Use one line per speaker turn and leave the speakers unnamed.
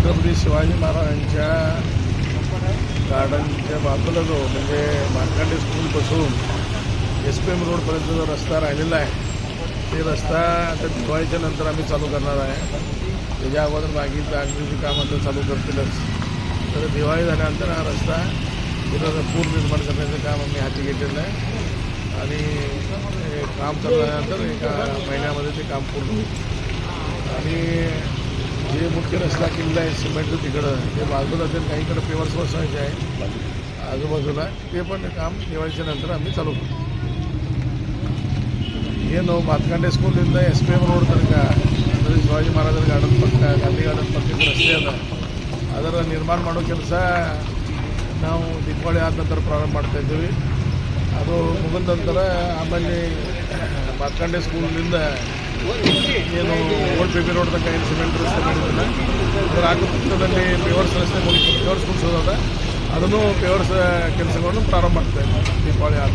छत्रपती शिवाजी महाराजांच्या गार्डनच्या बाजूला जो म्हणजे मार्कंडे स्कूलपासून SP-M रोडपर्यंत जो रस्ता राहिलेला आहे ते रस्ता आता दिवाळीच्या नंतर आम्ही चालू करणार आहे. त्याच्या अगोदर बाकीचं डागडुजी कामं तर चालू करतीलच. तर दिवाळी झाल्यानंतर हा रस्ता पूर निर्माण करण्याचं काम आम्ही हाती घेतलेलं आहे आणि काम चालू झाल्यानंतर एका महिन्यामध्ये ते काम पूर्ण होईल. आणि जे मुख्य रस्ता केलेला आहे सिमेंटचं तिकडं ते बाजूला असेल काहीकडं पेवर्स बसवायचे आहे आजूबाजूला ते पण काम दिवाळीच्या नंतर आम्ही चालू करू. ಏನು ಮಾತ್ಕಂಡೆ ಸ್ಕೂಲಿಂದ SP-M ರೋಡ್ ತನಕ ಅಂದರೆ ಶಿವಾಜಿ ಮಹಾರಾಜರ ಗಾರ್ಡನ್ ಪಕ್ಕ ಗಾಂಧಿ ಗಾರ್ಡನ್ ಪಕ್ಕದ ರಸ್ತೆ ಅದ ಅದರ ನಿರ್ಮಾಣ ಮಾಡೋ ಕೆಲಸ ನಾವು ದೀಪಾವಳಿ ಆದ ನಂತರ ಪ್ರಾರಂಭ ಮಾಡ್ತಾಯಿದ್ದೀವಿ. ಅದು ಮುಗಿದ ನಂತರ ಆಮೇಲೆ ಮಾತ್ಕಂಡೆ ಸ್ಕೂಲಿಂದ ಏನು ಓಲ್ಡ್ PP ರೋಡ್ ತನಕ ಏನು ಸಿಮೆಂಟ್ ರಸ್ತೆ ಮಾಡಿದ್ದಿಲ್ಲ ಅದರ ಅಕ್ಕಪಕ್ಕದಲ್ಲಿ ಪೇವರ್ಸ್ ರಸ್ತೆ ಪೇವರ್ಸ್ ಮುಗಿಸೋದ ಅದನ್ನು ಪೇವರ್ಸ್ ಕೆಲಸಗಳನ್ನು ಪ್ರಾರಂಭ ಮಾಡ್ತಾಯಿದ್ದೀವಿ ದೀಪಾವಳಿ ಆದ